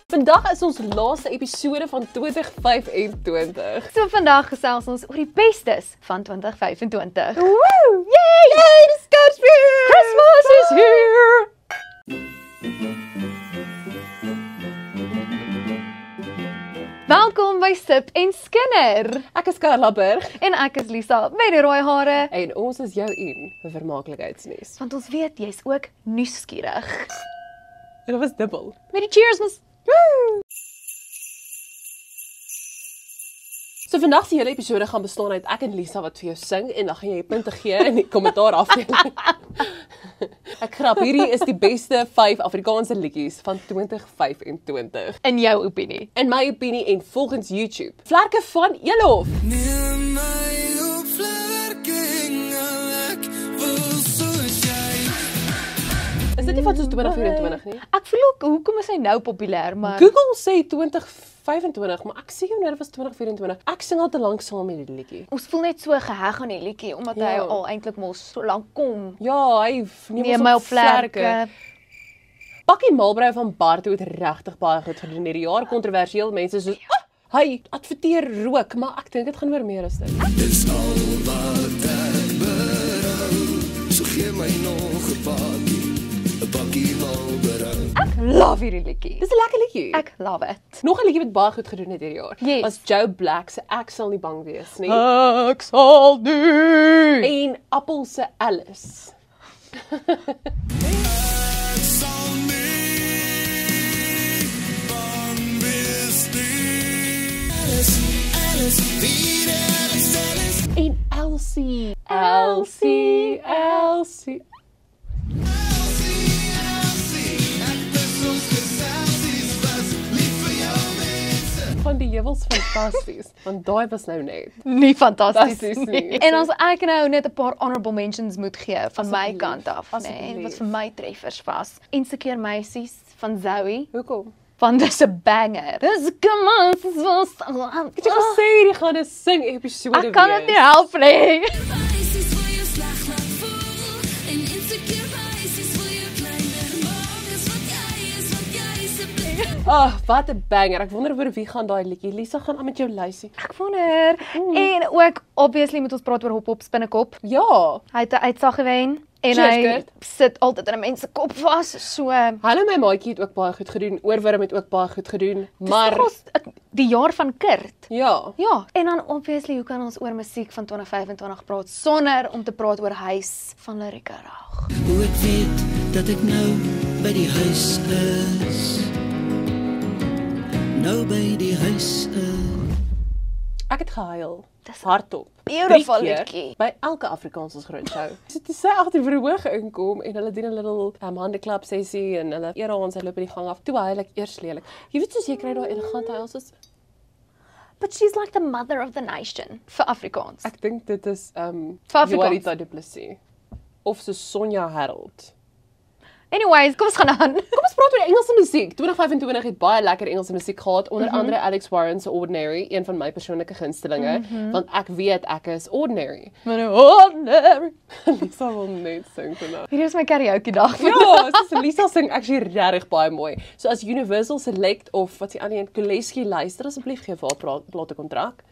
Vandag is ons laaste episode van 2025. So vandag gesels ons oor die bestes van 2025. Woo! Yay! Dis Kersfees! Christmas is here! Welkom by Sip en Skinner. Ek is Carla Burg En ek is Lisa met die rooi hare. en ons is jou en vir vermaaklikheidsnuus. Want ons weet jy's ook nuuskierig. En dit was dubbel. Met die cheers mos. So vandag se hele episode gaan bestaan uit ek en Lisa wat vir jou sing en dan gaan jy punte gee in die kommentaar afdeling. Ek grap, hierdie is die beste 5 Afrikaanse liedjies van 2025. In jou opinie. In my opinie en volgens YouTube. Vlerke van Elof. Neem my op vlerke, ek wil soos jy. Is dit nie van soos 2024 nie? Ek voel ook, hoekom is hy nou populêr, maar Google sê 2025, maar ek sê jou nou dit was 2024. Ek sing al te lank saam met die liedjie. ons voel net so geheg aan die liedjie omdat hy Ja. al eintlik mos so lank kom. Ja, hy Neem my op vlerke. Pakkie Malbrou van Barto het regtig baie goed gedoen hierdie jaar. Kontroversieel, mense soos hy adverteer rook, maar ek dink dit gaan oor meer as dit. Dis al wat ek berou, so gee my nog 'n bakkie Marlboro. Ek love hierdie liedjie. Dis 'n lekker liedjie. Ek love it. Nog 'n liedjie wat baie goed gedoen het hierdie jaar. Yes. Was Joe Black se Ek sal nie bang wees nie. Ek sal nie. En Appel se Alice. Ek sal nie bang wees nie. Alice, weer Alice. En Elsie. Elsie. Elsie, ek is ons geselsies was, lief vir jou mense. Van die jewels fantasties, want daai was nou net. Nie fantasties Fantasties nie. En as ek nou net 'n paar honorable mentions moet gee van my Asseblief, kant af, asseblief. wat vir my treffers was. Insecure Meisies van Zoe, Hoekom? want dis 'n banger. Dis come on, Het jy gesê jy gaan 'n sing episode Ek kan dit nie help nie. Meisies wil jou sleg laat voel en insecure meisies wil jou kleiner maak as wat jy se blik. Wat 'n banger. Ek wonder oor wie gaan daai liedjie. Lisa gaan aan met jou lysie. Ek wonder. En ook obviously moet ons praat oor Hop Hop Spinnekop. Ja. Hy het 'n uitsag gewen en Cheers, hy Kurt. sit altyd in 'n mens se kop vas. So Hallo my maatjie het ook baie goed gedoen. Oorwurm het ook baie goed gedoen. Maar die jaar van Kurt. ja, Ja, en dan obviously hoe kan ons oor musiek van 2025 praat sonder om te praat oor Huis van Lirika Raag. Hoe ek weet dat ek nou by die huis is. Nou by die huis is. ek het gehuil. Dis Hardop. beautiful 3 keer liedjie. By elke Afrikaanse groot show. So toe sy agter verhoog inkom en hulle doen 'n little handeklap sessie en hulle eer ons, hy loop in die gang af. Toe huil ek eers lelik. Jy weet soos jy kry daai elegante huil soos But she's like the mother of the nation vir Afrikaans. ek dink dit is Vir Afrikaans. Juanita Du Plessis of so Sonja Harold. Anyways, kom ons gaan aan. Kom ons praat oor Engelse musiek. 2025 het baie lekker Engelse musiek gehad, onder andere Alex Warren se Ordinary, een van my persoonlike gunstelinge, want ek weet ek is ordinary. Ordinary. Lisa wil net sing vandag. Hierdie is my karaoke dag. Ja, soos Lisa sing actually regtig baie mooi. So as Universal Select of wat se ander een Koleski luister, asseblief gee vir haar platekontrak.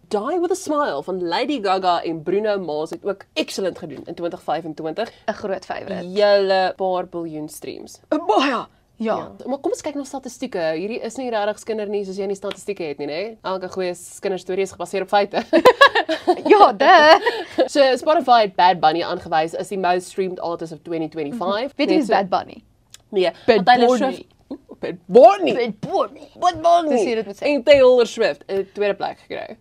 Die with a Smile van Lady Gaga en Bruno Mars het ook excellent gedoen in 2025. 'n groot favourite. Julle paar biljoen streams. Baie. Ja. Maar kom ons kyk na statistieke. Hierdie is nie regtig skinder nie soos jy nie statistieke het nie, né? Elke goeie kinderstorie is gebaseer op feite. Ja, duh. So Spotify het Bad Bunny aangewys as die most streamed artist of 2025. Weet jy who's Bad Bunny? Nee, Bad Taylor Bunny. Swift. Bad Bunny. Bad Bunny. Dis hier dit moet sê. En Taylor Swift het 2de plek gekry.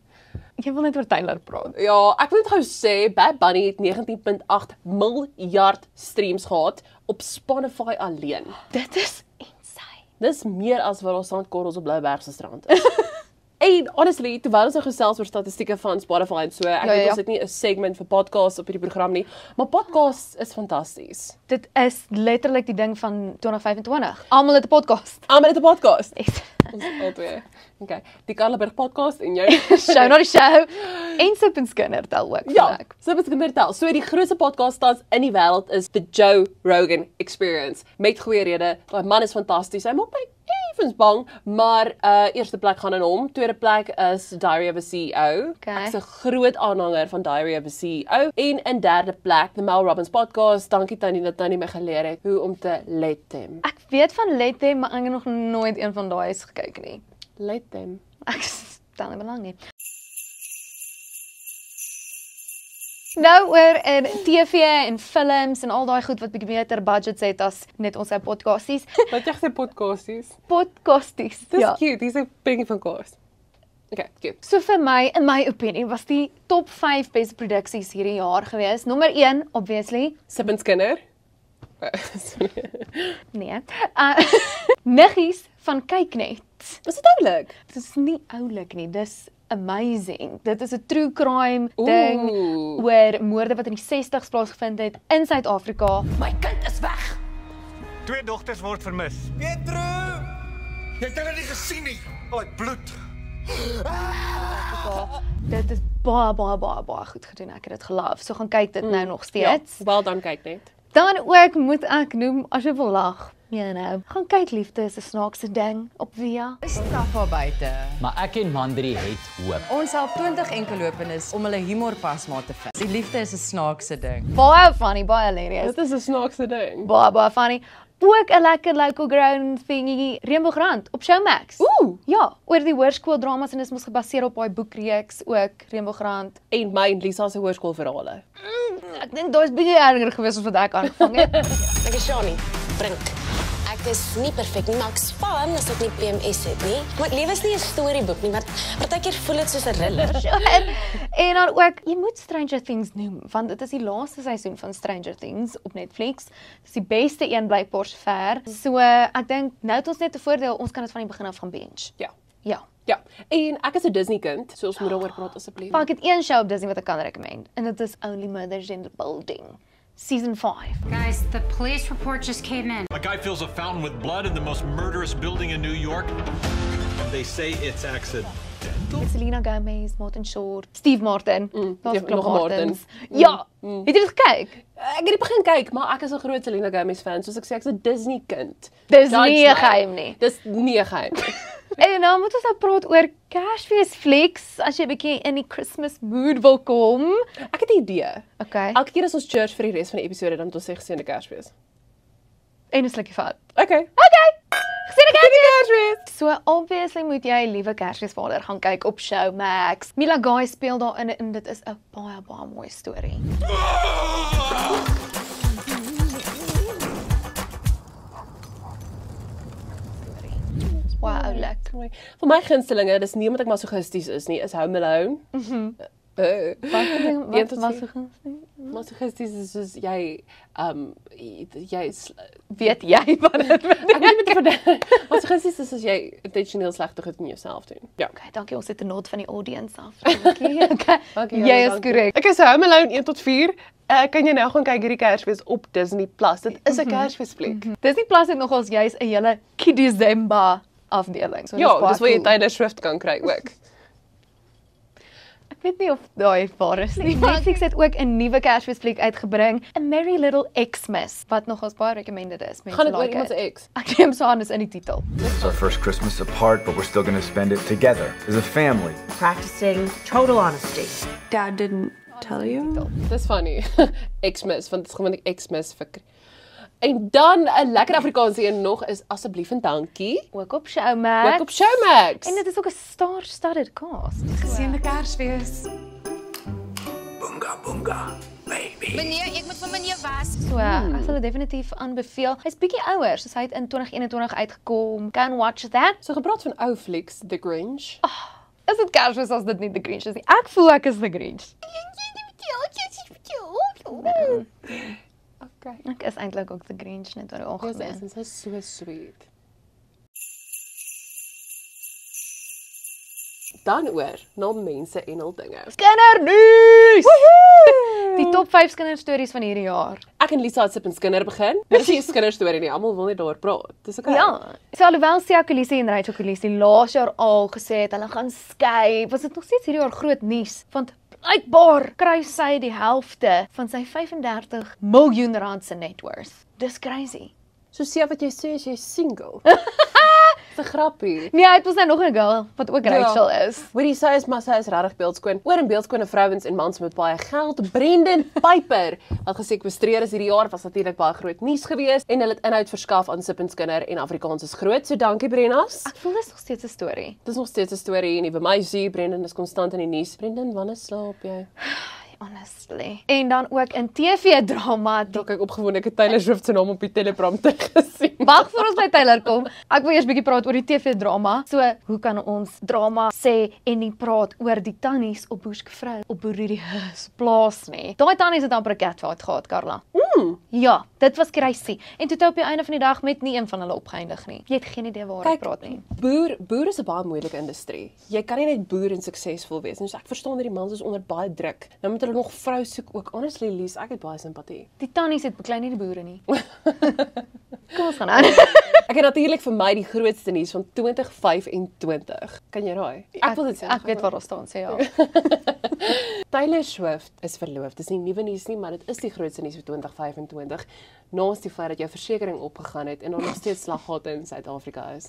Jy wil net oor Taylor praat. Ja, ek wil net gou sê Bad Bunny het 19.8 miljard streams gehad op Spotify alleen. Dit is insane. Dis meer as wat ons sandkorrels op Blouberg se strand is. En honestly, terwyl ons nou gesels oor statistieke van Spotify en so, ek weet ons het nie 'n segment vir podcasts op hierdie program nie, maar podcasts is fantasties. Dit is letterlik die ding van 2025. Almal het 'n podcast. Almal het 'n podcast. Yes. Ons albei. Okay. Die Karleberg podcast en jou. Show na die show. En Sip en Skinner tel ook. Ja, vandag. so wat ek vertel. So die grootste podcast tans in die wêreld is the Joe Rogan Experience. Met goeie rede. Daai man is fantasties. Hy maak my effens bang, maar eerste plek gaan aan hom. Tweede plek is Diary of a CEO. Okay. Ek is 'n groot aanhanger van Diary of a CEO. En in derde plek the Mel Robbins podcast. Dankie Tannie dat Tannie my geleer het hoe om te let them. Ek weet van Let Them, maar ek het nog nooit een van daai eens gekyk nie. Let them. Ek stel nie belang nie. Nou oor in TV en films en al daai goed wat bietjie beter budgets het as net ons podcasties. Wat jy sê podcasties? Podcasties. Dis Ja. cute. Dis 'n pingie van kaas. Okay, cute. So vir my, in my opinie, was die top 5 beste produksies hierdie jaar gewees. Nommer 1, obviously, Sip en Skinner. nee. Niggies van Kyknet. Is dit oulik? Dit is nie oulik nie, dis amazing. Dit is 'n true crime ding Oeh. oor moorde wat in die 60s plaasgevind het in Suid-Afrika. My kind is weg. 2 dogters word vermis. Petro! Jy het hulle nie gesien nie. Al die bloed. Dit is baie goed gedoen. Ek het dit geloof. So gaan kyk dit nou nog steeds. Ja, well done, kyk net. Dan ook moet ek noem as jy wil lag. Ja nou, gaan kyk liefde is 'n snaakse ding op Via. Stap daar buite. Maar ek en Mandri het hoop. Ons help 20 enkellopendes om hulle humorpasmaat te vind. Die liefde is 'n snaakse ding. Baie funny, baie hilarious. Dit is 'n snaakse ding. Baie funny. Ook 'n lekker local grown thingy, Reënboogrand op Showmax. Ooh. Ja, oor die hoërskooldramas en is mos gebaseer op daai boekreeks ook Reënboogrand. En my en Lisa se hoërskoolverhale. Ek dink daai's bietjie erger gewees as wat ek aangevang het. Ek is Shani, Brink. Ek is nie perfek nie, maar ek span as ek nie PMS het nie. My lewe is nie 'n storieboek nie, maar partykeer voel dit soos 'n thriller. En dan ook, jy moet Stranger Things noem, want dit is die laaste seisoen van Stranger Things op Netflix. Dis die beste een blykbaar sover. So ek dink nou het ons net 'n voordeel, ons kan dit van die begin af gaan binge. Ja. Ja. Ja. En ek is 'n Disney kind, so ons moet daaroor praat asseblief. Maar ek het een show op Disney wat ek kan recommend en dit is Only Murders in the Building. Season 5. Guys, the police report just came in. A guy fills a fountain with blood in the most murderous building in New York. They say it's accidental. Met Selena Gomez, Martin Short, Steve Martin. Daar's ja, klop nog 'n Martins. Ja. Het jy dit gekyk? Ek het nie begin kyk, maar ek is 'n groot Selena Gomez fan, soos ek sê, ek's 'n Disney kind. Dis Judge nie 'n my. geheim nie. Dis nie 'n geheim nie. En nou moet ons nou praat oor Kersfees flieks as jy 'n bietjie in die Christmas mood wil kom. Ek het 'n idee. Okay. Elke keer as ons church vir die res van die episode dan moet ons sê geseënde Kersfees. En 'n slukkie vat. Okay. Geseënde Kersfees. So obviously moet jy Liewe Kersfeesvader gaan kyk op Showmax. Mila Guy speel daarin en dit is 'n baie mooi storie. Wow, oulik. Vir my gunstelinge, dis nie omdat ek masochisties is nie, is Home Alone. Wat was so gaan sê? Masochisties is soos jy Weet jy wat dit ek weet nie wat masochisties is as jy intentioneel slegte goed in jouself doen. Ja. Okay, dankie. Ons het 'n nod van die audience af. Dankie. Okay. Dankie, Jy Jana, is dankie. korrek. Ek is Home Alone 1 tot 4. Kan jy nou gaan kyk hierdie Kersfees op Disney Plus. Dit is 'n Kersfeesfliek. Disney Plus het nogals juis 'n hele Kidzemba afdeling. So Ja, baie dis waar jy cool. Taylor Swift kan kry ook. Ek weet nie of daai waar is nie. Netflix het ook 'n nuwe Kersfeesfliek uitgebring, A Merry Little Xmas, wat nogals baie recommended is. Mense Gaan dit oor like iemand se it. ex? Ek neem so aan is in die titel. It's our first Christmas apart, but we're still going to spend it together as a family. Practicing total honesty. Dad didn't tell you? Dis funny. Xmas, want dit is gewoonlik Xmas vir. En dan 'n lekker Afrikaanse een nog is asseblief en dankie. Ook op Showmax. Ook op Showmax. En dit is ook 'n star-studded cast. Geseënde Kersfees. Bunga bunga, baby. Meneer, ek moet vir meneer was. So, ek sal dit definitief aanbeveel. Hy's bietjie ouer, soos hy het in 2021 uitgekom. Can watch that. So gepraat van ou flieks, The Grinch. Is dit Kersfees as dit nie The Grinch is nie? Ek voel ek is The Grinch. Okay. Ek is eintlik ook The Grinch net oor die algemeen. Dit is so sweet. Dan oor na mense en hul dinge. Kindernuus! Die top 5 kinderstories van hierdie jaar. Ek Ek en Lisa het Sip en Skinner begin. Dis nie 'n Skinner storie nie. Almal wil net daaroor praat. Dis okay. Ja, so alhoewel Sia Kolisi en Rachel Kolisi laas jaar al gesê het hulle gaan skei, was dit nog steeds hierdie jaar groot nuus, want blykbaar kry sy die helfte van sy 35 miljoen rand se net worth. Dis crazy. So Sia, wat jy sê is jy single. Dis 'n grappie. Nee, dit was nou nog 'n girl wat ook Rachel is. Hoorie, sy is regtig beeldskoon. Oor en beeldskone vrouens en mans met baie geld. Brendan Piper wat gesekwestreer is hierdie jaar, was natuurlik baie groot nuus geweest en hulle het inhoud verskaf aan Sip en Skinner en Afrikaans is groot. So dankie Brennas. Ek voel dis nog steeds 'n storie. Dis nog steeds 'n storie. Nuwe meisie, Brendan is konstant in die nuus. Brendan, wanneer slaap jy? Honestly. En dan ook in TV-drama. Dalk ek opgewonde ek het Taylor Swift se naam op die teleprompter gesien. Wag voor ons by Taylor kom. Ek wil eers bietjie praat oor die TV-drama. So, hoe kan ons drama sê en nie praat oor die tannies op Boerskevrou op Boerie Hus plaas nie. Daai tannies het amper 'n catfight gehad, Karla. Ja, dit was crazy. En toe op die einde van die dag met nie een van hulle opgeëindig nie. Jy het geen idee waar ek praat nie. Boer is 'n baie moeilike industrie. Jy kan nie net boer en suksesvol wees nie. So ek verstaan dat die mans is onder baie druk. Nou moet hulle nog vrou soek ook. Honestly, Lies, ek het baie simpatie. Die tannies het beklei nie die boere nie. Kom ons gaan aan. Ek het natuurlik vir my die grootste nuus van 2025. Kan jy raai? Ek wil dit sê. Ek weet waar ons staan, sê ja. Taylor Swift is verloof. Dis nie nuwe nuus nie, maar dit is die grootste nuus vir 2025. Naas die feit dat jou versekering opgegaan het en daar nog steeds slaggate in Suid-Afrika is.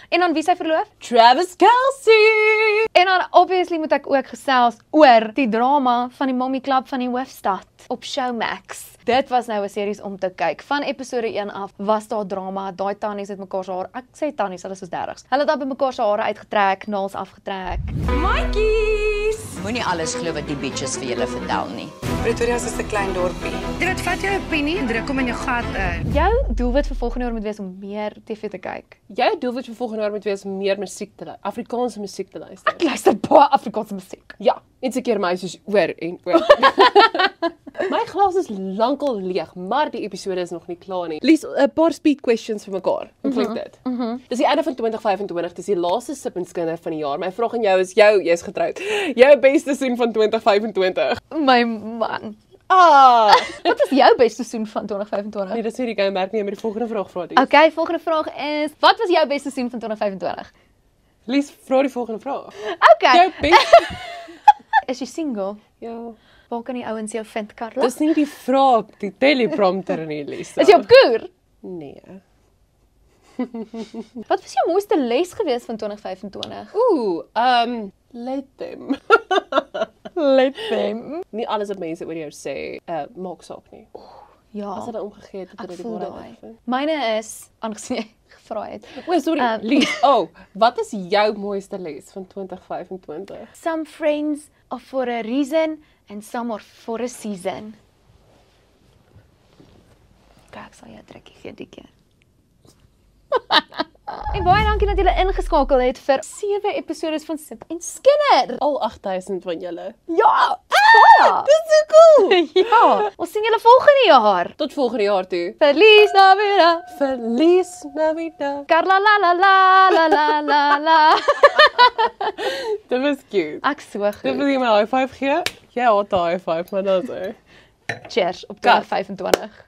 En dan wie sy verloof? Travis Kelce! En dan obviously moet ek ook gesels oor die drama van die Mommy Club van die Hoofstad op Showmax. Dit was nou 'n series om te kyk. Van episode 1 af was daar drama. Daai tannies het mekaar se hare, ek sê tannies, hulle is soos 30s. Hulle het dan by mekaar se hare uitgetrek, naels afgetrek. Matjies! Moenie alles glo wat die bitches vir julle vertel nie. Pretoria is 'n klein dorpie. Dit vat jou opinie en druk hom in jou gat in. Jou doelwit vir volgende jaar moet wees om meer TV te kyk. Jou doelwit vir volgende jaar moet wees om meer musiek te luister, Afrikaanse musiek te luister. Ek luister baie Afrikaanse musiek. Ja, iets 'n keer meisies oor en oor. My glas is lankal leeg, maar die episode is nog nie klaar nie. Lies 'n paar speed questions vir mekaar. Hoe klink dit? Dis die einde van 2025, dis die laaste Sip en Skinner van die jaar. My vraag aan jou is jy's getroud. Jou beste seisoen van 2025. My man. Wat is jou beste seisoen van 2025? Nee, dis nie die game merk nie, maar die volgende vraag vra jy. Okay, volgende vraag is, wat was jou beste seisoen van 2025? Lies, vra die volgende vraag. Okay. Jou beste Is jy single? Ja. Waar kan die ouens jou vind, Karla? Dis nie die vraag op die teleprompter nie, Lisa. Is jy op koer? Nee. Wat was jou mooiste les gewees van 2025? Let them. Let them. Nie alles wat mense oor jou sê, maak saak nie. Ja. As hulle omgegee het, het hulle die waarheid gevind. Myne is, aangesien jy gevra het. Sorry, Lies. Wat is jou mooiste les van 2025? Some friends are for a reason and some are for a season. Kijk, ek sal jou 'n drukkie gee die keer. En baie dankie dat julle ingeskakel het vir 7 episodes van Sip en Skinner. Al 8000 van julle. Ja! Dis so cool! Ja, ons sien julle volgende jaar. Tot volgende jaar toe. Feliz Navidad. Feliz Navidad. Carla la la la la la la la. Dit was cute. Ek so goed. Dit wil jy my high five gee? Jy haat die high five, maar dat is. Cheers op 2025.